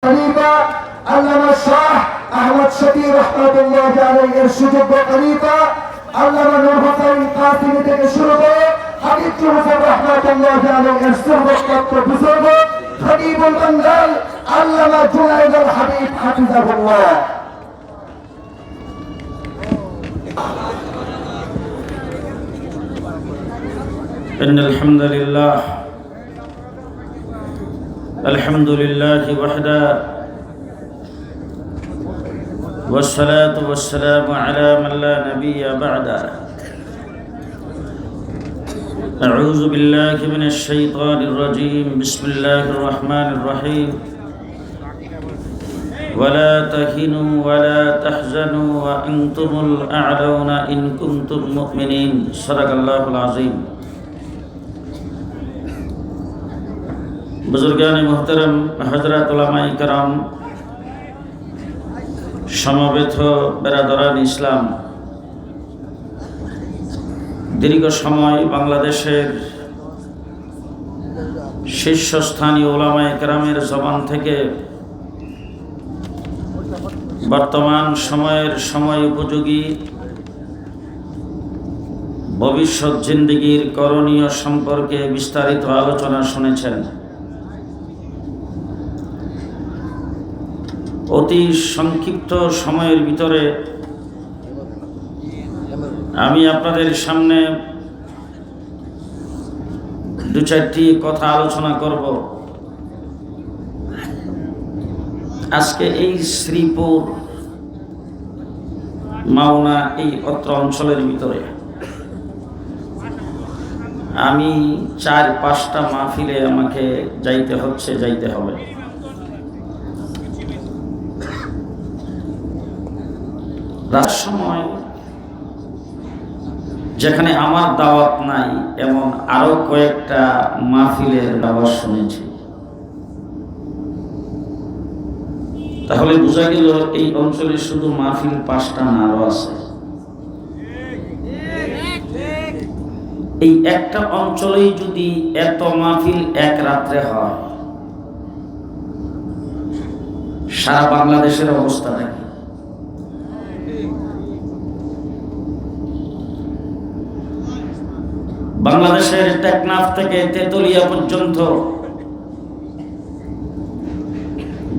খলিফা আল্লামা শাহ আহমদ শফি রাহমাতুল্লাহি আলাইহি এর সুযোগ্য খলিফা আল্লামা নূর হোসেন কাসিমি থেকে শুরু করে হাবিব হোসেন রাহমাতুল্লাহি আলাইহি এর সর্বপ্রাপ্ত বুজুর্গ খতিবুল বাংলাল আল্লামা জুনায়েদ আল হাবিব হাফিজাহুল্লাহ। إن الحمد لله وحده والصلاة والسلام على من لا نبي بعده. أعوذ بالله من الشيطان الرجيم. بسم الله الرحمن الرحيم. ولا تهنوا ولا تحزنوا وأنتم الأعلون إن كنتم مؤمنين. صدق الله العظيم. বুজুর্গানে মুহতারাম, হযরত উলামায়ে কেরাম, সমবেত বেরাদরান ইসলাম, দীর্ঘ সময় বাংলাদেশের শীর্ষস্থানীয় উলামায়ে কেরামের জবান থেকে বর্তমান সময়ের সময় উপযোগী ভবিষ্যৎ জিন্দেগির করণীয় সম্পর্কে বিস্তারিত আলোচনা শুনেছেন। অতি সংক্ষিপ্ত সময়ের ভিতরে আমি আপনাদের সামনে দু চারটি কথা আলোচনা করব। আজকে এই শ্রীপুর মাওনা এই অত্র অঞ্চলের ভিতরে আমি 4-5টা মাহফিলে আমাকে যাইতে হবে। রাত সময় যেখানে আমার দাওয়াত নাই এমন আরো কয়েকটা মাহফিলের দাওয়াত শুনেছি। তাহলে বোঝা গেল এই অঞ্চলে শুধু মাহফিল 5টা না, আরো আছে। এই একটা অঞ্চলেই যদি এত মাহফিল এক রাত্রে হয়, সারা বাংলাদেশের অবস্থাটা কি? বাংলাদেশের টেকনাফ থেকে তেতুলিয়া পর্যন্ত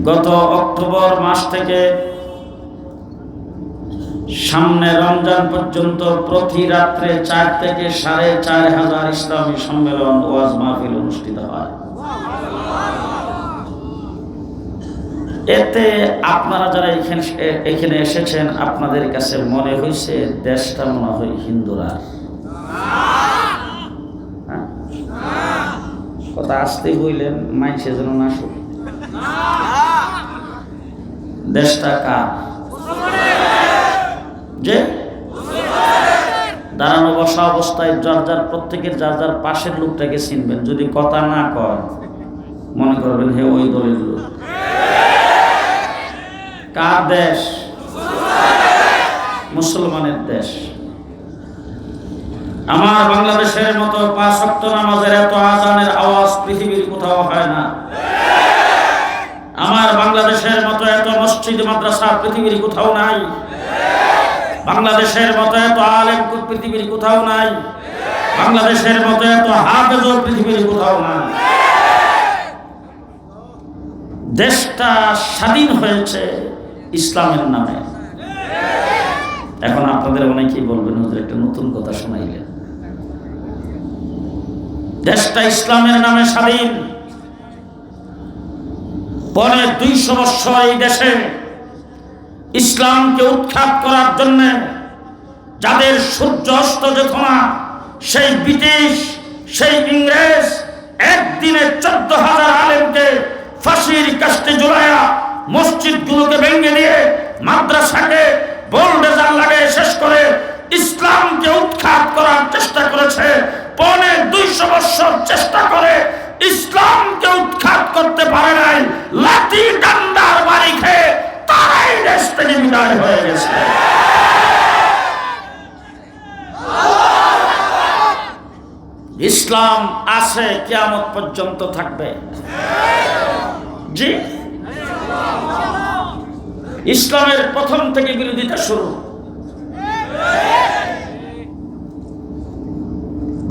গত অক্টোবর মাস থেকে সামনে রমজান পর্যন্ত প্রতি রাত্রে 4 থেকে 4,500 ইসলামী সম্মেলন ওয়াজ মাহফিল অনুষ্ঠিত হয়। এতে আপনারা যারা এখানে এসেছেন, আপনাদের কাছে মনে হয়েছে দেশটা মনে হয় হিন্দুরা। কথা আসতে বললেন, মাইছে যেন না শুনে। দেশটা কার? যে দাঁড়ানো বসা অবস্থায় প্রত্যেকের যার যার পাশের লোকটাকে চিনবেন। যদি কথা না কয় মনে করবেন হে ওই দলের লোক। কার দেশ? মুসলমানের দেশ। আমার বাংলাদেশের মতো 5 ওয়াক্ত নামাজের এত আযানের আওয়াজ পৃথিবীর কোথাও হয় না। আমার বাংলাদেশের মতো এত মসজিদ মাদ্রাসা পৃথিবীর কোথাও নাই। বাংলাদেশের মতো এত আলেম পৃথিবীর কোথাও নাই। বাংলাদেশের মতো এত হাফেজ পৃথিবীর কোথাও নাই। দেশটা স্বাধীন হয়েছে ইসলামের নামে। এখন আপনাদের অনেকেই বলবেন, হুজুর একটা নতুন কথা শোনাইলেন। দেশটা ইসলামের নামে স্বাধীন। পরে 200 বছর এই দেশে ইসলামকে উৎখাত করার জন্য যাদের সূর্য অস্ত যেত না, সেই ব্রিটিশ, সেই ইংরেজ একদিনে 14,000 আলেমকে ফাঁসির কাস্টে ঝুলায়া মসজিদগুলোকে ভেঙে দিয়ে মাদ্রাসাকে বোলডোজার লাগিয়ে শেষ করে ইসলামকে উৎখাত করার চেষ্টা করেছে। 250 বছর চেষ্টা করে ইসলামকে উৎখাত করতে পারে নাই। লাঠি ডান্ডার বাড়ি খেয়ে তারাই দেশ থেকে বিদায় হয়ে গেছে। ইসলাম আছে, কিয়ামত পর্যন্ত থাকবে। জি ইসলামের প্রথম থেকে বিরোধিতা শুরু।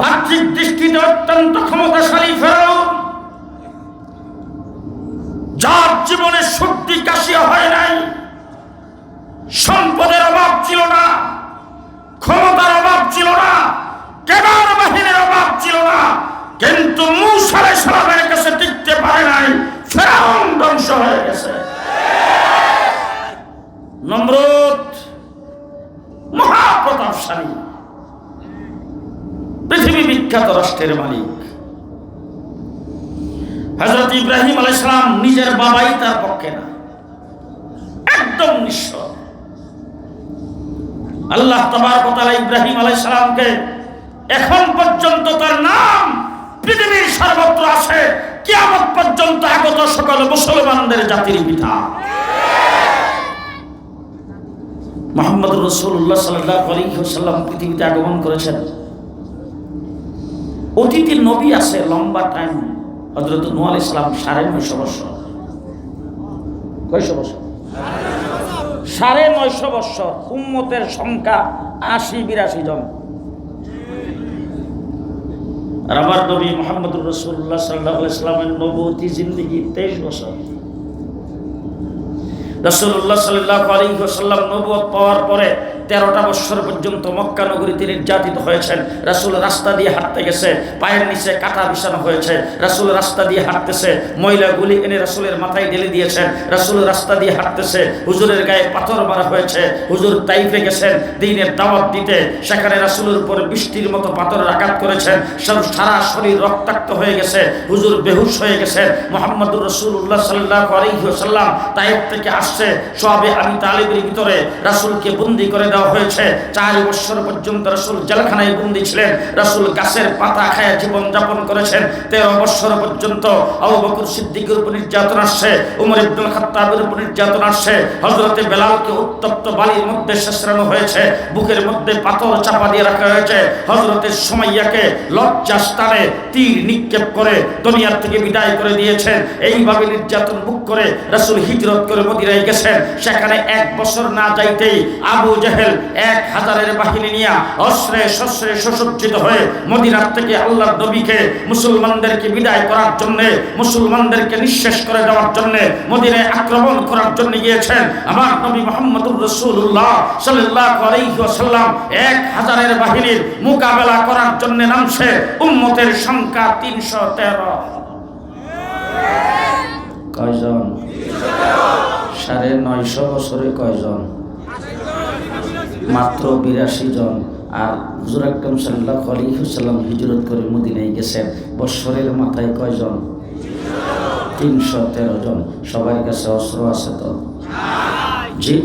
বাহ্যিক দৃষ্টিতে অত্যন্ত ক্ষমতাশালী ফেরাউন, যার জীবনে সর্দি কাশিয়া হয় নাই, সম্পদের অভাব ছিল না, ক্ষমতার অভাব ছিল না, কেদার বাহিনীর অভাব ছিল না, কিন্তু মূসা আলাইহিস সালামের কাছে টিকতে পারে নাই, ফেরাউন ধ্বংস হয়ে গেছে। নমরুদ মহাপ্রতাপশালী, পৃথিবী বিখ্যাত রাষ্ট্রের মালিক। হযরত ইব্রাহিম আলাইহিস সালাম নিজের বাবাই তার পক্ষে না, একদম নিঃস্ব। আল্লাহ তাবারক ওয়া তাআলা ইব্রাহিম আলাইহিস সালামকে এখন পর্যন্ত তার নাম পৃথিবীর সর্বত্র আছে, কিয়ামত পর্যন্ত আগত সকল মুসলমানদের জাতির পিতা। মুহাম্মদুর রাসূলুল্লাহ সাল্লাল্লাহু আলাইহি ওয়াসাল্লাম পৃথিবীতে আগমন করেছেন। অতীতের নবী আছে লম্বা টাইম, হযরত নূহ আলাইহিস সালাম 950 বছর। কয়শো বছর? 950 বছর। উম্মতের সংখ্যা 80-82 জন। আর আমার নবী মুহাম্মদুর রাসূলুল্লাহ সাল্লাল্লাহু আলাইহি ওয়াসাল্লামের নবুয়তি জিন্দেগি 23 বছর। রাসূলুল্লাহ সাল্লাল্লাহু আলাইহি ওয়াসাল্লাম নবুয়ত পাওয়ার পরে 13টা বছর পর্যন্ত মক্কা নগরীতে নির্যাতিত হয়েছেন। রাসূল রাস্তা দিয়ে হাঁটতে গেছে, পায়ের নিচে কাটা বিছানো হয়েছে। রাসূল রাস্তা দিয়ে হাঁটতেছে, ময়লাগুলি এনে রাসূলের মাথায় ঢেলে দিয়েছেন। রাসূল রাস্তা দিয়ে হাঁটতেছে, হুজুরের গায়ে পাথর মারা হয়েছে। হুজুর তাইফে গেছেন দ্বীনের দাওয়াত দিতে, সেখানে রাসূলের উপর বৃষ্টির মতো পাথরের আঘাত করেছেন। সারা শরীর রক্তাক্ত হয়ে গেছে, হুজুর বেহুশ হয়ে গেছেন। মুহাম্মদুর রাসূলুল্লাহ সাল্লাল্লাহু আলাইহি ওয়াসাল্লাম তাইফ থেকে আসছে, সাহাবে আবু তালিবের ভিতরে রাসূলকে বন্দী করে দেওয়া হয়েছে। 4 বছর পর্যন্ত রাসূল জেলখানায় বন্দী ছিলেন। রাসূল গাছের পাতা খায় জীবন যাপন করেছেন। 13 বছর পর্যন্ত আবু বকর সিদ্দিকের উপর নির্যাতন আসছে, ওমর ইবনুল খাত্তাবের উপর নির্যাতন আসছে। হযরতে বেলালকে উত্তপ্ত বালির মধ্যে শেষরানো হয়েছে, বুকের মধ্যে পাথর চাপা দিয়ে রাখা হয়েছে। হযরতে সুমাইয়াকে লজ্জাস্থানে তীর নিক্ষেপ করে দুনিয়ার থেকে বিদায় করে দিয়েছেন। এইভাবে নির্যাতন মুখ করে রাসূল হিজরত করে মদিনায় গেছেন। সেখানে 1 বছর না যাইতেই আবু জেহেল 1000-এর বাহিনী নিয়ে অস্ত্রে শস্ত্রে সুসজ্জিত হয়ে মদিনার থেকে আল্লাহর নবীকে মুসলমানদেরকে বিদায় করার জন্য, মুসলমানদেরকে নিঃশেষ করে দেওয়ার জন্য, মদিনায় আক্রমণ করার জন্য গিয়েছেন। আমার নবী মুহাম্মদুর রাসূলুল্লাহ সাল্লাল্লাহু আলাইহি ওয়াসাল্লাম 1000-এর বাহিনীর মোকাবেলা করার জন্য নামছে। উম্মতের সংখ্যা 313। কয়জন? 950 বছরে কয়জন? মাত্র 82 জন। আর হুজুর আকরাম সাল্লাল্লাহু আলাইহি ওয়াসাল্লাম হিজরত করে মদিনায় গেছেন, বছরের মাথায় কয়জন? 313 জন। সবার কাছে অস্ত্র আছে তো? জি।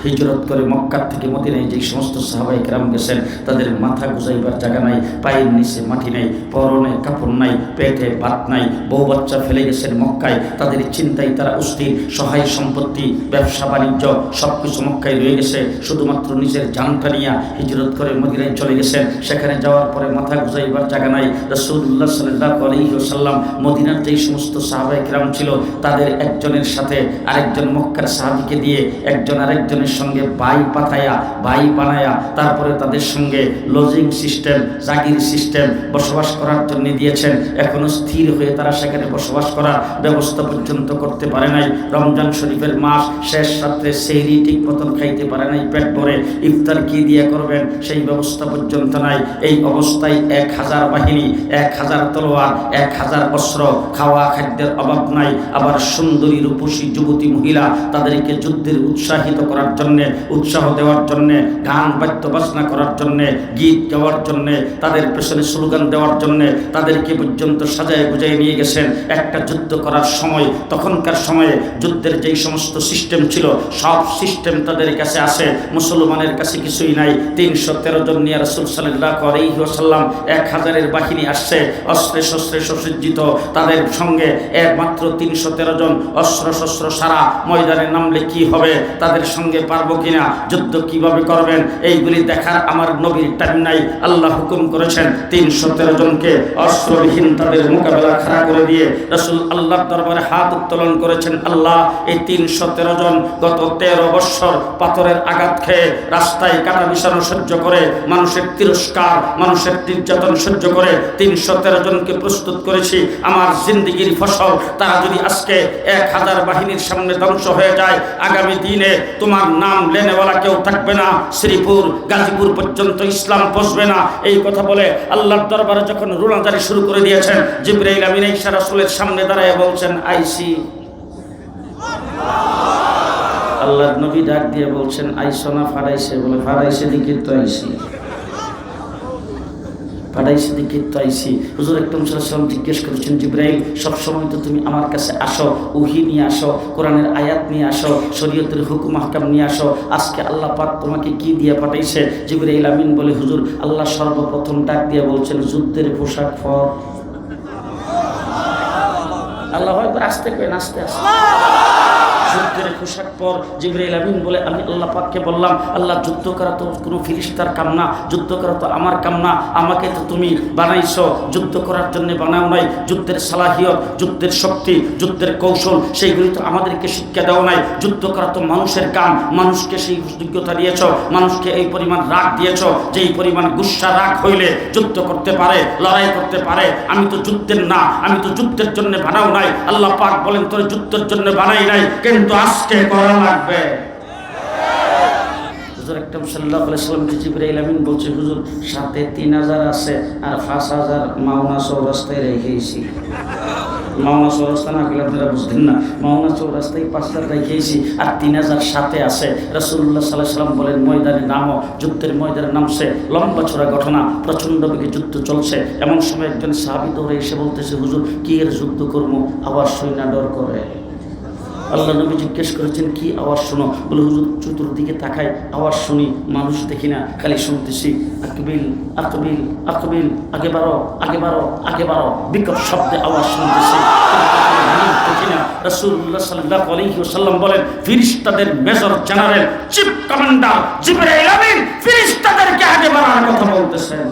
হিজরত করে মক্কা থেকে মদিনায় যে সমস্ত সাহাবায়ে কেরাম গেছেন, তাদের মাথা গুজাইবার জায়গা নাই, পায়ের নিচে মাটি নাই, পরনে কাপড় নাই, পেটে ভাত নাই, বউ বাচ্চা ফেলে গেছেন মক্কায়। তাদের চিন্তায় তারা অস্থির, সহায় সম্পত্তি, ব্যবসা বাণিজ্য সবকিছু মক্কায় রয়ে গেছে। শুধুমাত্র নিজের জানটা নিয়ে হিজরত করে মদিনায় চলে গেছেন। সেখানে যাওয়ার পরে মাথা গুজাইবার জায়গা নাই। রাসূলুল্লাহ সাল্লাল্লাহু আলাইহি ওয়াসাল্লাম মদিনার যেই সমস্ত সাহাবায়ে কেরাম ছিল, তাদের একজনের সাথে আরেকজন মক্কার সাহাবীকে দিয়ে একজন আরেকজনের সঙ্গে বাই পাঠায়া, বাই বানায়া, তারপরে তাদের সঙ্গে লজিং সিস্টেম, জাগির সিস্টেম বসবাস করার জন্য দিয়েছেন। এখনো স্থির হয়ে তারা সেখানে বসবাস করার ব্যবস্থা পর্যন্ত করতে পারে নাই। রমজান শরীফের মাস, শেষ রাত্রে সেহরি ঠিক মতন খাইতে পারে নাই, পেট ভরে ইফতার কি দিয়ে করবেন সেই ব্যবস্থা পর্যন্ত নাই। এই অবস্থায় 1000 বাহিনী, 1000 তলোয়ার, 1000 অস্ত্র, খাওয়া খাদ্যের অভাব নাই। আবার সুন্দরী রূপসী যুবতী মহিলা, তাদেরকে যুদ্ধের উৎসাহিত করার জন্য, উৎসাহ দেওয়ার জন্য, গান বাদ্য বাজনা করার জন্য, গীত গাওয়ার জন্য, তাদের পেছনে স্লোগান দেওয়ার জন্য তাদেরকে পর্যন্ত সাজায় গুজায় নিয়ে গেছেন। একটা যুদ্ধ করার সময়, তখনকার সময়ে যুদ্ধের যেই সমস্ত সিস্টেম ছিল, সব সিস্টেম তাদের কাছে আছে, মুসলমানের কাছে কিছুই নাই। 313 জন নিয়ে রাসূল সাল্লাল্লাহু আলাইহি ওয়াসাল্লাম 1000-এর বাহিনী আসছে, অস্ত্রে শস্ত্রে সুসজ্জিত। তাদের সঙ্গে মাত্র 313 জন, অস্ত্র শস্ত্র সারা। ময়দানে নামলে কি হবে? তাদের সঙ্গে পারবো কিনা, যুদ্ধ কিভাবে করবেন, এইগুলি দেখার আমার নবীর টাইম নাই। আল্লাহ হুকুম করেছেন 313 জনকে অস্ত্রবিহীন তাদের মোকাবেলা খাড়া করে দিয়ে রাসূল আল্লাহর দরবারে হাত উত্তোলন করেছেন। আল্লাহ, এই 313 জন গত 13 বছর পাথরের আঘাত খেয়ে, রাস্তায় কাটা বিছানো সহ্য করে, মানুষের তিরস্কার, মানুষের নির্যাতন সহ্য করে 313 জনকে প্রস্তুত করেছি আমার জিন্দেগির ফসল। তারা যদি আজকে 1000 বাহিনীর সামনে ধ্বংস হয়ে যায়, আগামী দিনে তোমার নাম লেনেওয়ালা কেউ থাকবে না, শ্রীপুর গাজীপুর পর্যন্ত ইসলাম পৌঁছবে না। এই কথা বলে আল্লাহর দরবারে যখন রুনাজারি শুরু করে দিয়েছেন, জিবরাইল আমিন ঈসা রাসূলের সামনে দাঁড়ায় বলছেন, আইসি। আল্লাহর নবী ডাক দিয়ে বলছেন, আইসো না ফাড়াইছে? বলে, ফাড়াইছে দিকে তো আইসি, ফাড়াইছে দিকে তো আইসি। হুজুর আকরাম সাল্লাল্লাহু আলাইহি ওয়াসাল্লাম জিজ্ঞেস করেছেন, জিবরাইল সবসময় তো তুমি আমার কাছে আসো, ওহী নিয়ে আসো, কোরআনের আয়াত নিয়ে আসো, শরীয়তের হুকুম আহকাম নিয়ে আসো, আজকে আল্লাহ পাক তোমাকে কি দিয়ে পাঠাইছে? জিবরাইল আমিন বলে, হুজুর আল্লাহ সর্বপ্রথম ডাক দিয়ে বলছেন, যুদ্ধের পোশাক পর। আল্লাহ হয়তো আসতে কই, আস্তে আস্তে যুদ্ধের পোশাক পর। জিবরাইল আমিন বলে, আমি আল্লাহ পাককে বললাম, আল্লাহ যুদ্ধ করা তো কোনো ফিরিস্তার কাম না, যুদ্ধ করা তো আমার কাম না, আমাকে তো তুমি বানাইছো, যুদ্ধ করার জন্য বানাও নাই। যুদ্ধের সালাহিয়ত, যুদ্ধের শক্তি, যুদ্ধের কৌশল, সেইগুলি তো আমাদেরকে শিক্ষা দেওয়া নাই। যুদ্ধ করা তো মানুষের কাম, মানুষকে সেই যোগ্যতা দিয়েছ, মানুষকে এই পরিমাণ রাগ দিয়েছ, যে এই পরিমাণ গুসা রাগ হইলে যুদ্ধ করতে পারে, লড়াই করতে পারে। আমি তো যুদ্ধের না, আমি তো যুদ্ধের জন্য বানাও নাই। আল্লাহ পাক বলেন, তোর যুদ্ধের জন্য বানাই নাই, কিন্তু আজকে করা লাগবে। হুজুর আকরাম সাল্লাল্লাহু আলাইহি ওয়াসাল্লামকে জিবরাইল আমিন বলছে, হুজুর সাথে 3000 আছে আর 5000 মাওনা চৌরাস্তায় রেখেছি। মাওনা চৌরাস্তা না গেলে আপনারা বুঝতেন না, মাওনা চৌরাস্তায় 5000 রেখেছি আর 3000 সাথে আছে। রাসূলুল্লাহ সাল্লাল্লাহু আলাইহি ওয়াসাল্লাম বলেন, ময়দানে নামো। যুদ্ধের ময়দানে নামছে, লম্বা চড়া ঘটনা, প্রচণ্ড বেগে যুদ্ধ চলছে। এমন সময় একজন সাহাবী দৌড়ে এসে বলতেছে, হুজুর কি এর যুদ্ধ করবো? আওয়াজ শুনে না ডর করে। আল্লাহ নবী জিজ্ঞেস করেছেন, কি আওয়াজ শোনো? বলে, হুজুর চতুর্দিকে তাকাই, আওয়াজ শুনি, মানুষ দেখি না, খালি শুনতেছি আকবিল আকবিল আকবিল, আগে বাড়ো আগে বাড়ো আগে বাড়ো, বিকট শব্দে আওয়াজ শুনতেছি, দেখি না। রাসূলুল্লাহ সাল্লাল্লাহু আলাইহি ওয়াসাল্লাম বলেন, ফেরেশতাদের মেজর জেনারেল চিফ কমান্ডার জিবরাইল আমিন ফেরেশতাদেরকে আগে বাড়ার কথা বলতেছেন।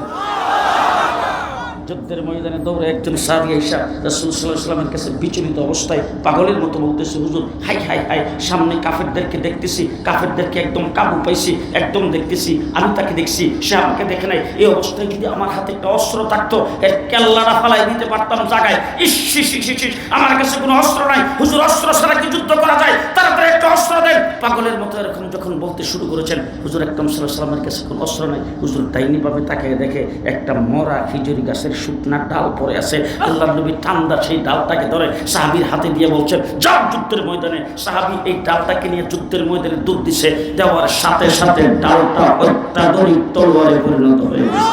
যুদ্ধের ময়দানে দৌড়ে একজন সাহাবী আয়েশা রাসূল সাল্লাল্লাহু আলাইহি ওয়াসাল্লামের কাছে বিচলিত অবস্থায় পাগলের মতো বলতেছে, হুজুর হাই হাই হাই, সামনে কাফেরদেরকে দেখতেছি, কাফেরদেরকে একদম কাবু পাইছি, একদম দেখতেছি, আমি তাকে দেখছি, সে আমাকে দেখে নাই। এই অবস্থায় যদি আমার হাতে একটা অস্ত্র থাকতো, এর কেল্লাটা ফালাই দিতে পারতাম জায়গায়। ইস আমার কাছে কোনো অস্ত্র নাই, হুজুর অস্ত্র ছাড়া কি যুদ্ধ করা যায়? তাড়াতাড়ি একটা অস্ত্র দেন। পাগলের মতো এরকম যখন বলতে শুরু করেছেন, হুজুর আকরাম সাল্লাল্লাহু আলাইহি ওয়াসাল্লামের কাছে কোনো অস্ত্র নাই। হুজুর ডাইনিভাবে তাকিয়ে দেখে একটা মরা খেজুরি গাছের শুকনা ডাল পড়ে আছে। আল্লাহর নবী ঠান্ডা সেই ডালটাকে ধরে সাহাবীর হাতে দিয়ে বলছেন, যাও যুদ্ধের ময়দানে। সাহাবী এই ডালটাকে নিয়ে যুদ্ধের ময়দানে দৌড় দিছে, দেওয়ার সাথে সাথে ডালটা অত্যাধুনিক তলোয়ারে পরিণত হয়ে গেছে।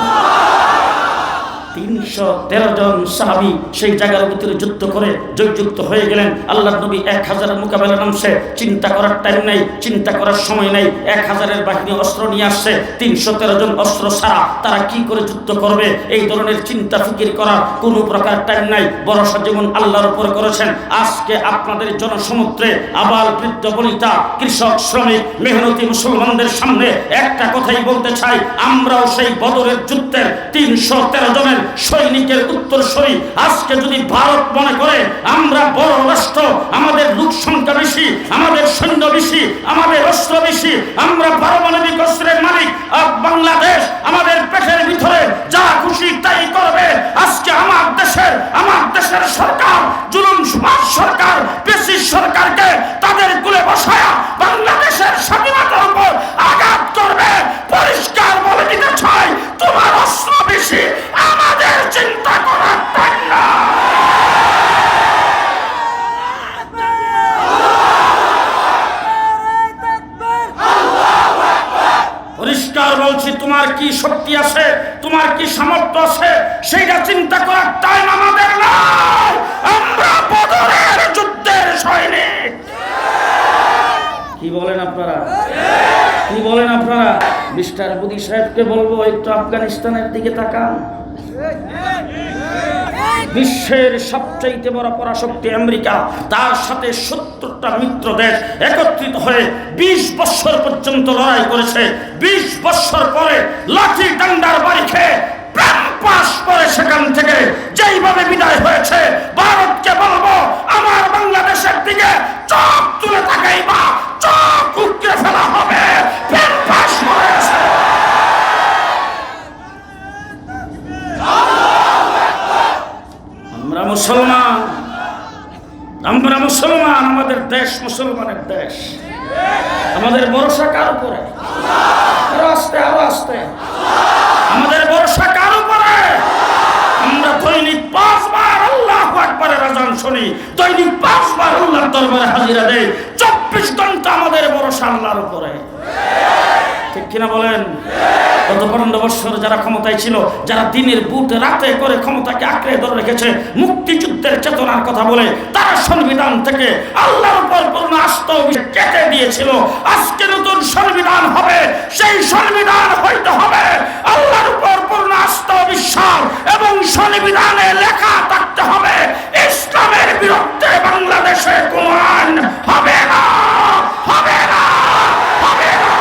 313 জন সাহাবী সেই জায়গার ভিতরে যুদ্ধ করে জয়যুক্ত হয়ে গেলেন। আল্লাহর নবী 1000 মোকাবেলা নামছে, চিন্তা করার টাইম নাই, চিন্তা করার সময় নাই। 1000-এর বাহিনী অস্ত্র নিয়ে আসছে, 313 জন অস্ত্র ছাড়া তারা কি করে যুদ্ধ করবে? এই ধরনের চিন্তা ফিকির করার কোনো প্রকার টাইম নাই। ভরসা যেমন আল্লাহর উপর করেছেন। আজকে আপনাদের জনসমুদ্রে আবাল বৃদ্ধ বনিতা, কৃষক শ্রমিক মেহনতি মুসলমানদের সামনে একটা কথাই বলতে চাই, আমরাও সেই বদরের যুদ্ধের 313 জনের সৈনিকের উত্তরসূরি। আজকে যদি ভারত মনে করে আমরা বড় রাষ্ট্র, আমাদের লোক সংখ্যা বেশি, আমাদের সৈন্য বেশি, আমাদের অস্ত্র বেশি, আমরা পারমাণবিক অস্ত্রের মালিক, আর বাংলাদেশ আমাদের পেটের ভিতরে যা খুশি তাই করবে। আজকে আমার দেশের সরকার, জুলুম সরকার, পেশির সরকারকে তাদের কুলে বসায়া বাংলাদেশের স্বাধীনতার উপর আঘাত করবে। পরিষ্কার বলে দিতে চাই, তোমার অস্ত্র বেশি, আমাদের চিন্তা করার টাইম না। পরিষ্কার বলছি, তোমার কি শক্তি আছে, তোমার কি সামর্থ্য আছে, সেইটা চিন্তা করার টাইম আমাদের নাই। আমরা বদরের যুদ্ধের সৈনিক। কি বলেন আপনারা? কি বলেন আপনারা? মিস্টার বুদি সাহেবকে বলবো, একটু আফগানিস্তানের দিকে তাকান। বিশ্বের সবচাইতে বড় পরাশক্তি আমেরিকা, তার সাথে 70টা মিত্র দেশ একত্রিত হয়ে 20 বছর পর্যন্ত লড়াই করেছে। 20 বছর পরে লাঠি ডান্ডার বাড়ি খেয়ে প্রাণ পাশ করে সেখান থেকে যেইভাবে বিদায় হয়েছে, ভারতকে বলবো আমার বাংলাদেশের দিকে চোখ তুলে তাকাইবা, চোখ উকড়ে ফেলা হবে। প্রাণ পাশ করেছে। আমরা মুসলমান, আমাদের দেশ মুসলমানের দেশ। আমাদের ভরসা কার উপরে? আরো আস্তে আমাদের ভরসা কার উপরে? আমরা দৈনিক 5 বার আল্লাহু আকবারের আযান শুনি, দৈনিক 5 বার আল্লাহর দরবারে হাজিরা দেই। 24 ঘন্টা আমাদের ভরসা আল্লাহর উপরে। ঠিক কিনা বলেন? গত 15 বছর যারা ক্ষমতায় ছিল, যারা দিনের বুট রাতে করে ক্ষমতাকে আঁকড়ে ধরে রেখেছে, মুক্তিযুদ্ধের চেতনার কথা বলে, তারা সংবিধান থেকে আল্লাহর উপর পূর্ণ আস্থা কেটে দিয়েছিল। আজকে নতুন সংবিধান হবে, সেই সংবিধান হইতে হবে আল্লাহর উপর পূর্ণ আস্থা বিশ্বাস, এবং সংবিধানে লেখা থাকতে হবে ইসলামের বিরুদ্ধে বাংলাদেশে কোনো আইন হবে না, হবে না, হবে না।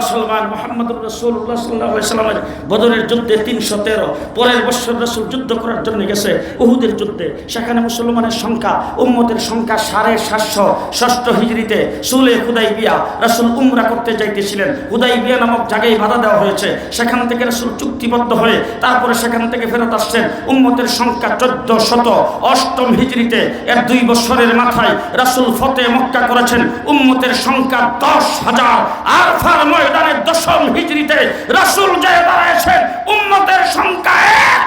মুসলমান মুহাম্মদুর রাসূলুল্লাহ সাল্লাল্লাহু আলাইহি ওয়াসাল্লামের বদরের যুদ্ধে 313, পরের বছর রাসূল যুদ্ধ করার জন্য গেছে উহুদের যুদ্ধে। সেখানে মুসলমানের সংখ্যা, উম্মতের সংখ্যা 750। 6ষ্ঠ হিজরিতে সুলে হুদাইবিয়া রাসূল উমরা করতে যাইতেছিলেন। হুদাইবিয়া নামক জায়গায় বাধা দেওয়া হয়েছে। সেখান থেকে রাসূল চুক্তিবদ্ধ হয়ে তারপরে সেখান থেকে ফেরত আসছেন। উম্মতের সংখ্যা 1400। 8ম হিজরিতে এর 2 বছরের মাথায় রাসূল ফতে মক্কা করেছেন। উম্মতের সংখ্যা 10,000। আরফার ময়দানে 10ম হিজরিতে রাসূল যে দাঁড়াইছেন, উম্মতের সংখ্যা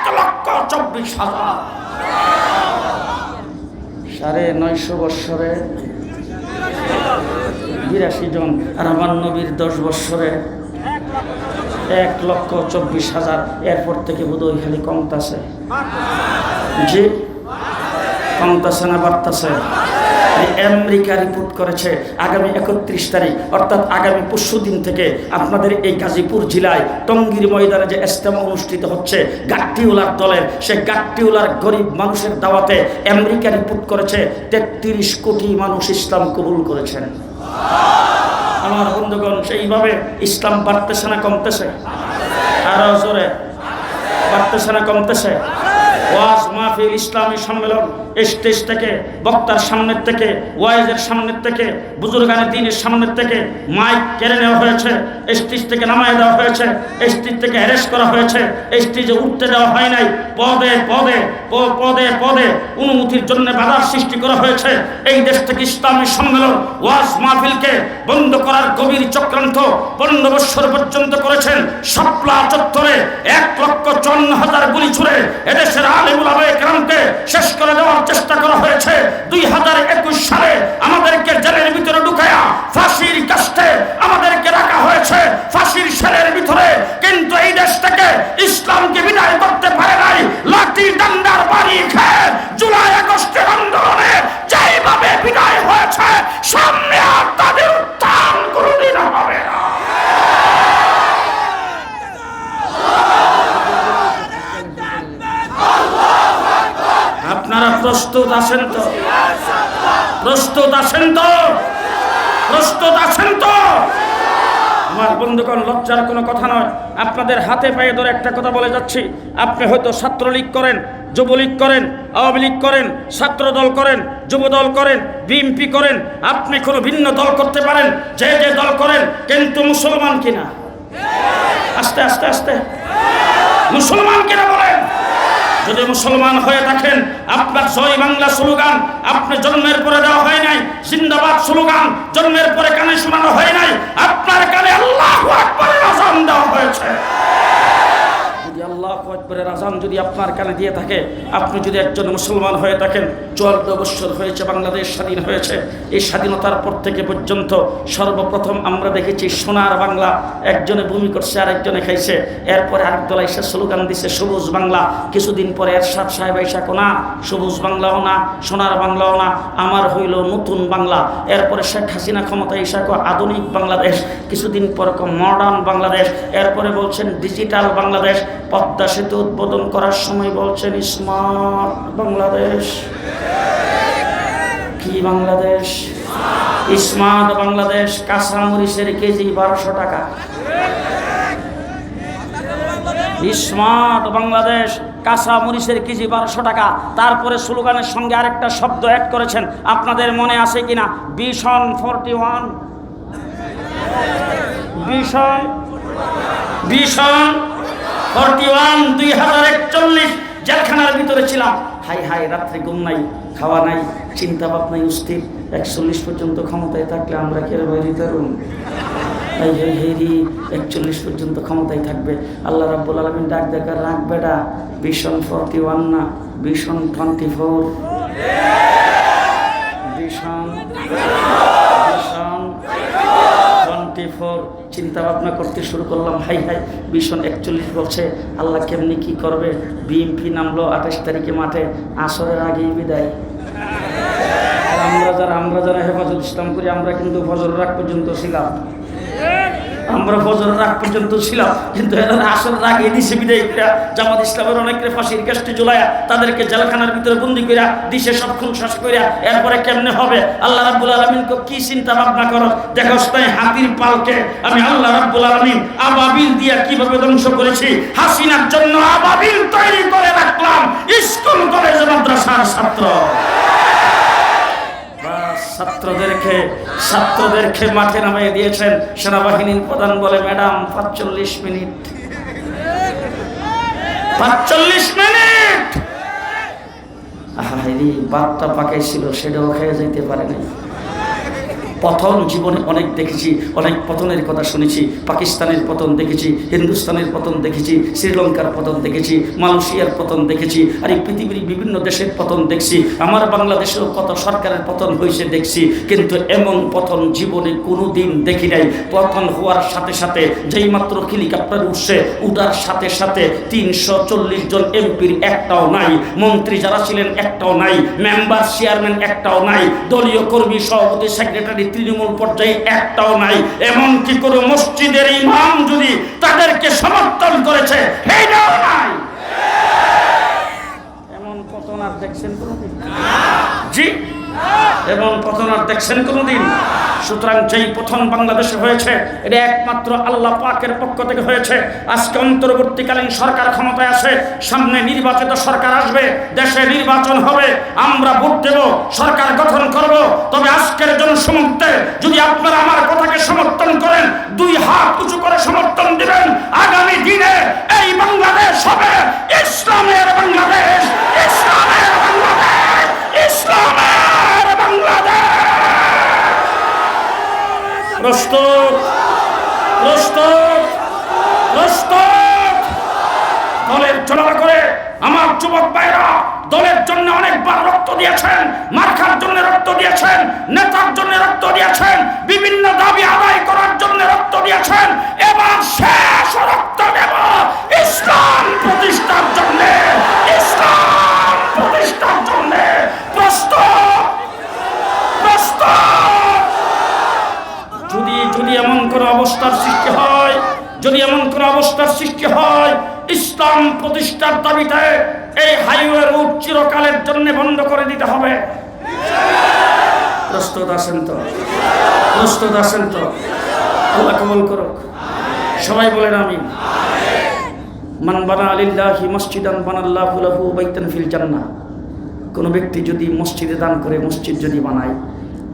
1,24,000। 950 বছরে 82 জন। আর আমার নবীর 10 বছরে 1,24,000। এরপর থেকে বোধহয় খালি কমতাছে। জি, কমতাছে না বাড়তাছে? আমেরিকা রিপোর্ট করেছে আগামী 31 তারিখ অর্থাৎ আগামী পরশু দিন থেকে আপনাদের এই গাজীপুর জেলায় টঙ্গীর ময়দানে যে ইজতেমা অনুষ্ঠিত হচ্ছে গাট্টিওয়ালার দলের, সে গাট্টিওয়ালার গরিব মানুষের দাওয়াতে আমেরিকা রিপোর্ট করেছে 33 কোটি মানুষ ইসলাম কবুল করেছেন। আমার বন্ধুগণ, সেইভাবে ইসলাম বাড়তেছে না কমতেছে? আরো জোরে বাড়তেছে না কমতেছে? ওয়াজ মাহফিল, ইসলামী সম্মেলন, স্টেজ থেকে, বক্তার সামনের থেকে, ওয়াইজের সামনের থেকে, বুজুর্গানের দিনের সামনের থেকে মাইক কেড়ে নেওয়া হয়েছে, স্টেজ থেকে নামায় দেওয়া হয়েছে, স্টেজ থেকে অ্যারেস্ট করা হয়েছে, স্টেজে উঠতে দেওয়া হয় নাই। পদে পদে পদে পদে অনুমতির জন্য বাধার সৃষ্টি করা হয়েছে। এই দেশ থেকে ইসলামী সম্মেলন, ওয়াজ মাহফিলকে বন্ধ করার গভীর চক্রান্ত 15 বছর পর্যন্ত করেছেন। শাপলা চত্বরে 1,54,000 গুলি ছুড়ে এদেশের আলেম উলামায়ে কেরামকে শেষ করে দেওয়ার চেষ্টা করা হয়েছে। 2021 সালে আমাদেরকে জেলের ভিতরে ঢুকায়া ফাঁসির কাস্টে আমাদেরকে রাখা হয়েছে, ফাঁসির সেলের ভিতরে। কিন্তু এই দেশ থেকে ইসলামকে বিদায় করতে পারে নাই। লাঠি ডান্ডার বাড়ি খেয়ে জুলাই আগস্টের আন্দোলনে যেইভাবে বিদায় হয়েছে, সামনে আর তাদের উত্থান কোনোদিন হবে না। আপনারা প্রস্তুত আছেন তো? প্রস্তুত আছেন তো? প্রস্তুত আছেন তো? আমার বন্ধুগণ, লজ্জার কোনো কথা নয়। আপনাদের হাতে পায়ে ধরে একটা কথা বলে যাচ্ছি। আপনি হয়তো ছাত্রলীগ করেন, যুবলীগ করেন, আওয়ামী লীগ করেন, ছাত্র দল করেন, যুব দল করেন, বিএনপি করেন, আপনি কোনো ভিন্ন দল করতে পারেন, যে যে দল করেন, কিন্তু মুসলমান কিনা? আস্তে আস্তে আস্তে মুসলমান কিনা বলেন। যদি মুসলমান হয়ে থাকেন, আপনার জয় বাংলা স্লোগান আপনার জন্মের পরে দেওয়া হয় নাই। জিন্দাবাদ স্লোগান জন্মের পরে কানে শোনানো হয় নাই, আপনার কানে আল্লাহু আকবারের আযান দেওয়া হয়েছে। যদি আল্লাহু আকবারের আযান যদি আপনার কানে দিয়ে থাকে, আপনি যদি একজন মুসলমান হয়ে থাকেন, 14 বছর হয়েছে বাংলাদেশ স্বাধীন হয়েছে। এই স্বাধীনতার পর থেকে পর্যন্ত সর্বপ্রথম আমরা দেখেছি সোনার বাংলা, একজনে ভূমি করছে আর একজনে খাইছে। এরপরে আরেক দল এসে স্লোগান দিছে সবুজ বাংলা। কিছুদিন পরে এরশাদ সাহেব এসে কোনা সবুজ বাংলাও না, সোনার বাংলাও না, আমার হইল নতুন বাংলা। এরপরে শেখ হাসিনা ক্ষমতায় এসে আধুনিক বাংলাদেশ, কিছুদিন পর মডার্ন বাংলাদেশ, এরপরে বলছেন ডিজিটাল বাংলাদেশ। পদ্মা সেতু উদ্বোধন করার সময় বলছেন স্মার্ট বাংলাদেশ। কি বাংলাদেশ? স্মার্ট বাংলাদেশ। কাঁচামরিচের কেজি 1200 টাকা। স্মার্ট বাংলাদেশ, কাঁচামরিচের কেজি 1200 টাকা। তারপরে স্লোগানের সঙ্গে আরেকটা শব্দ অ্যাড করেছেন, আপনাদের মনে আছে কিনা? Vision 41, vision 2041। জেলখানার ভিতরে ছিলাম, হাই হাই, রাত্রে ঘুম নাই, খাওয়া নাই, চিন্তা ভাবনাই অস্থির। 41 পর্যন্ত ক্ষমতায় থাকলে আমরা কে বাইরে তরুণ, 41 পর্যন্ত ক্ষমতায় থাকবে। আল্লাহ রাব্বুল আলামিন ডাক দেখার রাখ বেটা, ভিশন 41 না, ভিশন 24। ভিশন 24 চিন্তা ভাবনা করতে শুরু করলাম। হাই হাই, ভিশন 41 বলছে। আল্লাহ কেমনি কি করবে? বিএমপি নামলো 28 তারিখে মাঠে, আসরের আগেই বিদায়। আমরা যারা হেফাজত ইসলাম করি, আমরা কিন্তু ফজরের আগ পর্যন্ত ছিলাম। কিন্তু এরা আসরের আগে দিছে বিদায় কইরা। জামাত ইসলামের অনেকের ফাঁসির কাস্টে ঝুলাইয়া তাদেরকে জেলখানার ভিতরে বন্দি কইরা দিশে সব খুন শ্বাস কইরা এরপরে কেমনে হবে? আল্লাহ রাব্বুল আলামিন কি চিন্তা ভাবনা করো? দেখো তাই হাতির পালকে আমি আল্লাহ রাব্বুল আলামিন আবাবিল দিয়া কিভাবে ধ্বংস করেছি। হাসিনার জন্য আবাবিল তৈরি করে রাখলাম স্কুল কলেজ মাদ্রাসার ছাত্র। ছাত্রদেরকে মাঠে নামিয়ে দিয়েছেন। সেনাবাহিনীর প্রধান বলে, ম্যাডাম 45 মিনিট। 45 মিনিট বাদটা পাকাইছিল, সেটাও খেয়ে যেতে পারেনি। পতন জীবনে অনেক দেখেছি, অনেক পতনের কথা শুনেছি। পাকিস্তানের পতন দেখেছি, হিন্দুস্তানের পতন দেখেছি, শ্রীলঙ্কার পতন দেখেছি, মালয়েশিয়ার পতন দেখেছি, আর এই পৃথিবীর বিভিন্ন দেশের পতন দেখছি। আমার বাংলাদেশেও কত সরকারের পতন হয়েছে দেখছি, কিন্তু এমন পতন জীবনে কোনো দিন দেখি নাই। পতন হওয়ার সাথে সাথে যেই মাত্র হেলিকপ্টার উঠছে, উঠার সাথে সাথে 340 জন এমপির একটাও নাই, মন্ত্রী যারা ছিলেন একটাও নাই, মেম্বার চেয়ারম্যান একটাও নাই, দলীয় কর্মী সভাপতি সেক্রেটারি তৃণমূল পর্যায়ে একটাও নাই। এমনকি কোনো মসজিদের ইমাম যদি তাদেরকে সমর্থন করেছে সেইটাও নাই। এমন পতন আর দেখছেন কোনদিন? জি, এমন পতন আর দেখছেন কোনদিন? সুতরাং যেই পতন বাংলাদেশে হয়েছে, এটা একমাত্র আল্লাহ পাকের পক্ষ থেকে হয়েছে। আজকে অন্তর্বর্তীকালীন সরকার ক্ষমতায় আছে, সামনে নির্বাচিত সরকার আসবে, দেশে নির্বাচন হবে, আমরা ভোট দেব, সরকার গঠন করব। তবে আজকের জনসমুদ্রে যদি আপনারা আমার কথাকে সমর্থন করেন, 2 হাত উঁচু করে সমর্থন দিবেন, আগামী দিনে এই বাংলাদেশ হবে ইসলামের বাংলাদেশ, ইসলামের বাংলাদেশ, ইসলামের বাংলাদেশ। প্রস্তুত, প্রস্তুত, প্রস্তুত। দলের চলা করে আমার যুবক ভাইরা দলের জন্য অনেকবার রক্ত দিয়েছেন, মার্কার জন্য রক্ত দিয়েছেন, নেতার জন্য রক্ত দিয়েছেন, বিভিন্ন দাবি আদায় করার জন্য রক্ত দিয়েছেন। এবার শেষ রক্ত দেব ইসলাম প্রতিষ্ঠার জন্য, ইসলাম প্রতিষ্ঠার জন্য। প্রস্তুত, প্রস্তুত। যদি এমন কোনো অবস্থার সৃষ্টি হয়, যদি এমন কোনো অবস্থার সৃষ্টি হয়, ইসলাম প্রতিষ্ঠার দাবিতে এই হাইওয়ে রুট চিরকালের জন্য বন্ধ করে দিতে হবে। প্রস্তুত আছেন তো? প্রস্তুত আছেন তো? আল্লাহ কবুল করুক। সবাই বলেন আমিন। মান বানা লিল্লাহি মসজিদান বানাল্লাহু লাহু বাইতান ফিল জান্নাহ। কোনো ব্যক্তি যদি মসজিদে দান করে, মসজিদ যদি বানায়,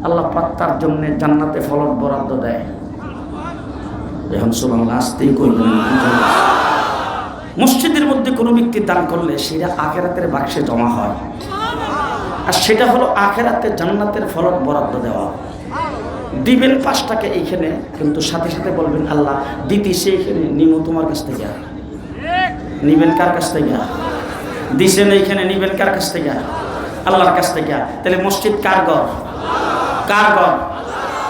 আল্লাহ পাক তার জন্য জান্নাতে ফলক বরাদ্দ দেয়। এখন সুবহানাল্লাহ, আসতেই করবেন। মসজিদের মধ্যে কোনো ব্যক্তি দান করলে সেটা আখিরাতের বাক্সে জমা হয়, আর সেটা হলো আখিরাতে জান্নাতের ফলক বরাদ্দ দেওয়া। দিবেন 5 টাকা এইখানে, কিন্তু সাথে সাথে বলবেন আল্লাহ দিতি সেইখানে নিমো তোমার কাছ থেকে। নিবেন কার কাছ থেকে? দিছেন এইখানে নিবেন কার কাছ থেকে? আল্লাহর কাছ থেকে। তাহলে মসজিদ কার ঘর? কার ঘর?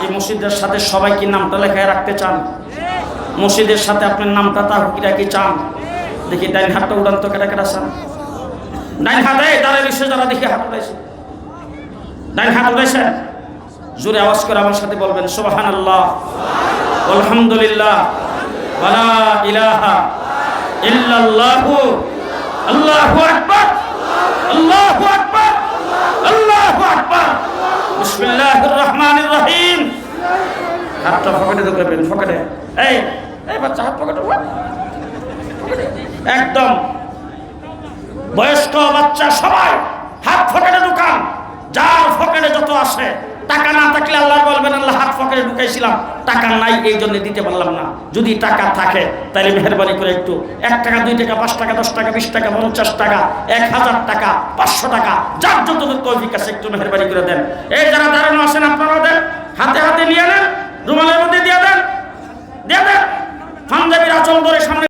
এই মসজিদের সাথে সবাই কি নামটা লেখায় রাখতে চান? মসজিদের সাথে আপনার নামটা তাহকিরা কি চান? দেখি ডাইন হাতটা উড়ান তো, কেটা কেটা চান? ডাইন হাতে দাঁড়ায় রয়েছে যারা, দেখি হাত উঠাইছে। ডাইন হাত উঠাইছে, জোরে আওয়াজ করে আমার সাথে বলবেন সুবহানাল্লাহ, আলহামদুলিল্লাহ, ওয়ালা ইলাহা ইল্লাল্লাহু, আল্লাহু আকবার, আল্লাহু আকবার, আল্লাহু আকবার, বিসমিল্লাহির রহমানির রহিম। হাতটা পকেটে ঢুকাবেন, পকেটে। এই এই বাচ্চা হাত পকেটে, একদম বয়স্ক বাচ্চা সবাই হাত পকেটে ঢুকান। যার পকেটে যত আসে, টাকা না থাকলে আল্লাহ বলবেন আল্লাহ হাত পকেটে ঢুকাইছিলাম, টাকা নাই এই জন্য দিতে পারলাম না। যদি টাকা থাকে তাহলে মেহরবানি করে একটু 1 টাকা 2 টাকা 5 টাকা 10 টাকা 20 টাকা 50 টাকা 1000 টাকা 500 টাকা যার যতটুকু তৌফিক আছে একটু মেহরবানি করে দেন। এই যারা দাঁড়ানো আছেন আপনারাও দেন, হাতে হাতে নিয়ে নেন, রুমালের মধ্যে দিয়ে দেন, পাঞ্জাবির আঁচল ধরে সামনে